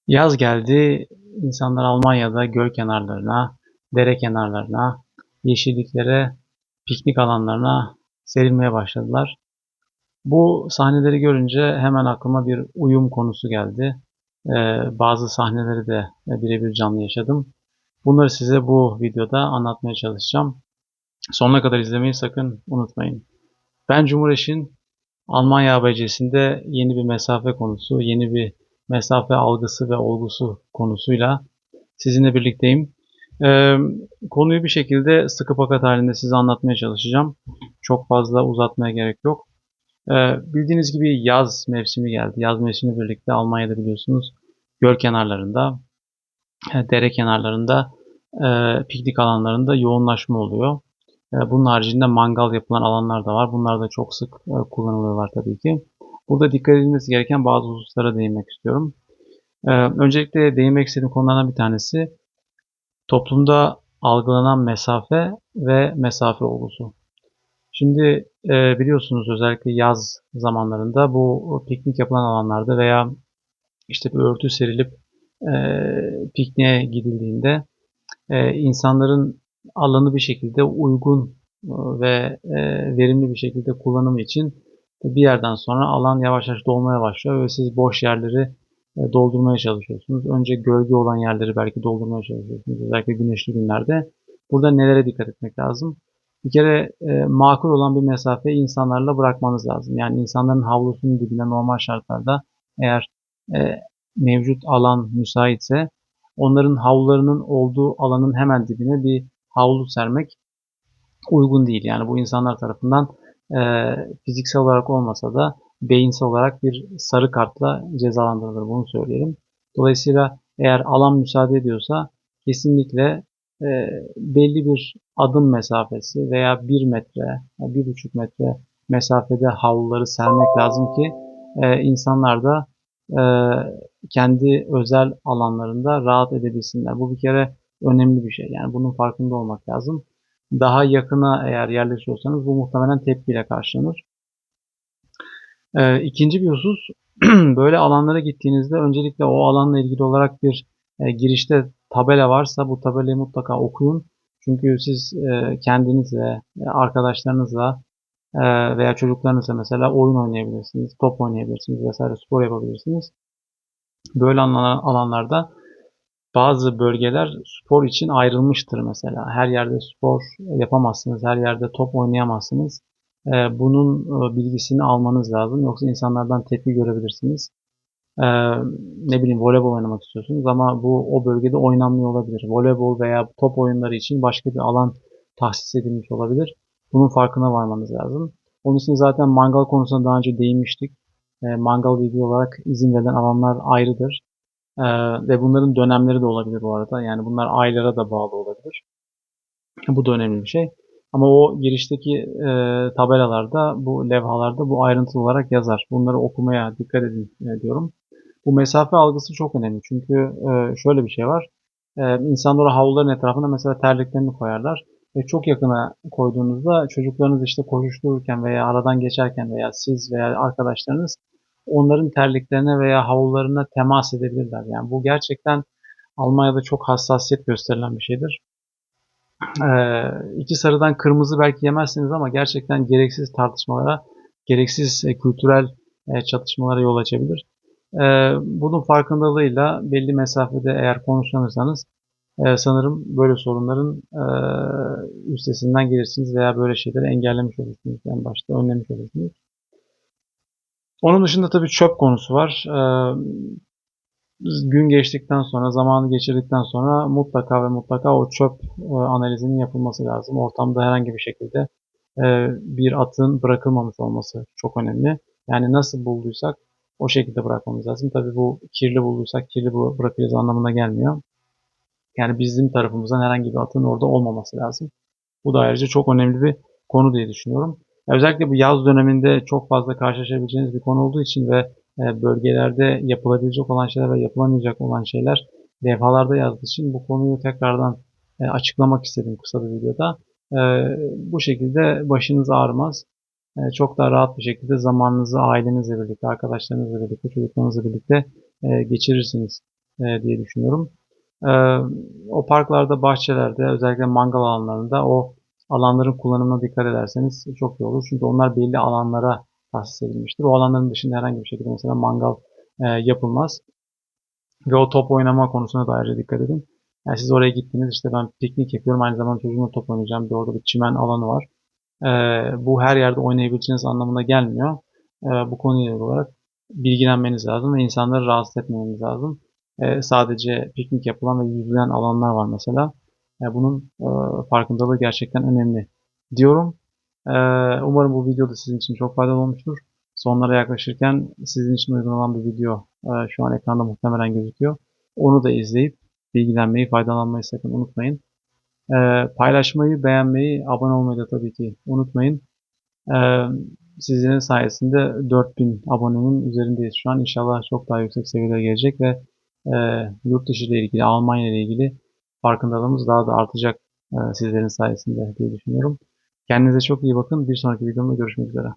Yaz geldi, insanlar Almanya'da göl kenarlarına, dere kenarlarına, yeşilliklere, piknik alanlarına serilmeye başladılar. Bu sahneleri görünce hemen aklıma bir uyum konusu geldi. Bazı sahneleri de birebir canlı yaşadım. Bunları size bu videoda anlatmaya çalışacağım. Sonuna kadar izlemeyi sakın unutmayın. Ben Cumhur Eşin, Almanya ABC'sinde yeni bir mesafe konusu, yeni bir mesafe algısı ve olgusu konusuyla sizinle birlikteyim. Ee, Konuyu bir şekilde sıkı paket halinde size anlatmaya çalışacağım. Çok fazla uzatmaya gerek yok. Bildiğiniz gibi yaz mevsimi geldi. Yaz mevsimiyle birlikte Almanya'da biliyorsunuz göl kenarlarında, dere kenarlarında, piknik alanlarında yoğunlaşma oluyor. Bunun haricinde mangal yapılan alanlar da var. Bunlar da çok sık kullanılıyorlar tabii ki. Burada dikkat edilmesi gereken bazı hususlara değinmek istiyorum. Öncelikle değinmek istediğim konulardan bir tanesi toplumda algılanan mesafe ve mesafe olgusu. Şimdi biliyorsunuz özellikle yaz zamanlarında bu piknik yapılan alanlarda veya işte bir örtü serilip pikniğe gidildiğinde insanların alanı bir şekilde uygun ve verimli bir şekilde kullanımı için bir yerden sonra alan yavaş yavaş dolmaya başlıyor ve siz boş yerleri doldurmaya çalışıyorsunuz. Önce gölge olan yerleri belki doldurmaya çalışıyorsunuz. Özellikle güneşli günlerde. Burada nelere dikkat etmek lazım? Bir kere makul olan bir mesafeyi insanlarla bırakmanız lazım. Yani insanların havlusunun dibine normal şartlarda eğer e, mevcut alan müsaitse onların havlularının olduğu alanın hemen dibine bir havlu sermek uygun değil. Yani bu insanlar tarafından e, fiziksel olarak olmasa da beyinsel olarak bir sarı kartla cezalandırılır. Bunu söyleyelim. Dolayısıyla eğer alan müsaade ediyorsa kesinlikle e, belli bir adım mesafesi veya 1 metre, 1,5 metre mesafede havluları sermek lazım ki insanlar da e, kendi özel alanlarında rahat edebilsinler. Bu bir kere önemli bir şey. Yani bunun farkında olmak lazım. Daha yakına eğer yerleşiyorsanız bu muhtemelen tepkiyle karşılanır. İkinci bir husus, böyle alanlara gittiğinizde öncelikle o alanla ilgili olarak bir girişte tabela varsa bu tabelayı mutlaka okuyun. Çünkü siz kendinizle, arkadaşlarınızla veya çocuklarınızla mesela oyun oynayabilirsiniz, top oynayabilirsiniz vesaire spor yapabilirsiniz. Böyle alanlarda bazı bölgeler spor için ayrılmıştır mesela. Her yerde spor yapamazsınız, her yerde top oynayamazsınız. Bunun bilgisini almanız lazım. Yoksa insanlardan tepki görebilirsiniz. Ee, Ne bileyim voleybol oynamak istiyorsunuz ama bu o bölgede oynanmıyor olabilir. Voleybol veya top oyunları için başka bir alan tahsis edilmiş olabilir. Bunun farkına varmanız lazım. Onun için zaten mangal konusunda daha önce değinmiştik. Mangal ilgili olarak izin verilen alanlar ayrıdır. Ee, Ve bunların dönemleri de olabilir bu arada. Yani bunlar aylara da bağlı olabilir. Bu da önemli bir şey. Ama o girişteki tabelalarda, bu levhalarda bu ayrıntılı olarak yazar. Bunları okumaya dikkat edin diyorum. Bu mesafe algısı çok önemli. Çünkü şöyle bir şey var. İnsanlar havluların etrafına mesela terliklerini koyarlar. Ve çok yakına koyduğunuzda çocuklarınız işte koşuştururken veya aradan geçerken veya siz veya arkadaşlarınız onların terliklerine veya havlularına temas edebilirler. Yani bu gerçekten Almanya'da çok hassasiyet gösterilen bir şeydir. İki sarıdan kırmızı belki yemezsiniz ama gerçekten gereksiz tartışmalara, gereksiz kültürel çatışmalara yol açabilir. Bunun farkındalığıyla belli mesafede eğer konuşlanırsanız sanırım böyle sorunların üstesinden gelirsiniz veya böyle şeyleri engellemiş olursunuz. En başta önlemiş olursunuz. Onun dışında tabii çöp konusu var. Gün geçtikten sonra, zamanı geçirdikten sonra mutlaka ve mutlaka o çöp analizinin yapılması lazım. Ortamda herhangi bir şekilde bir atığın bırakılmamış olması çok önemli. Yani nasıl bulduysak o şekilde bırakmamız lazım. Tabii bu kirli bulduysak kirli bırakıyoruz anlamına gelmiyor. Yani bizim tarafımızdan herhangi bir atığın orada olmaması lazım. Bu da ayrıca çok önemli bir konu diye düşünüyorum. Özellikle bu yaz döneminde çok fazla karşılaşabileceğiniz bir konu olduğu için ve bölgelerde yapılabilecek olan şeyler ve yapılamayacak olan şeyler levhalarda yazdığı için bu konuyu tekrardan açıklamak istedim kısa bir videoda. E, Bu şekilde başınız ağrımaz. Çok daha rahat bir şekilde zamanınızı ailenizle birlikte, arkadaşlarınızla birlikte, çocuklarınızla birlikte geçirirsiniz. diye düşünüyorum. E, O parklarda, bahçelerde, özellikle mangal alanlarında o alanların kullanımına dikkat ederseniz çok iyi olur. Çünkü onlar belli alanlara tahsis edilmiştir. O alanların dışında herhangi bir şekilde mesela mangal yapılmaz. Ve o top oynama konusuna da ayrıca dikkat edin. Yani siz oraya gittiniz, işte ben piknik yapıyorum, aynı zamanda çocuğumla top oynayacağım. Bir orada bir çimen alanı var. Bu her yerde oynayabileceğiniz anlamına gelmiyor. Bu konuyla ilgili olarak bilgilenmeniz lazım ve insanları rahatsız etmemeniz lazım. Sadece piknik yapılan ve yüzülen alanlar var mesela. Bunun farkındalığı gerçekten önemli diyorum. Ee, Umarım bu video da sizin için çok faydalı olmuştur. Sonlara yaklaşırken sizin için uygun olan bir video şu an ekranda muhtemelen gözüküyor. Onu da izleyip bilgilenmeyi, faydalanmayı sakın unutmayın. Paylaşmayı, beğenmeyi, abone olmayı da tabii ki unutmayın. Ee, Sizlerin sayesinde 4000 abonenin üzerindeyiz şu an. İnşallah çok daha yüksek seviyelere gelecek ve yurt dışı ile ilgili, Almanya ile ilgili farkındalığımız daha da artacak sizlerin sayesinde diye düşünüyorum. Kendinize çok iyi bakın. Bir sonraki videomda görüşmek üzere.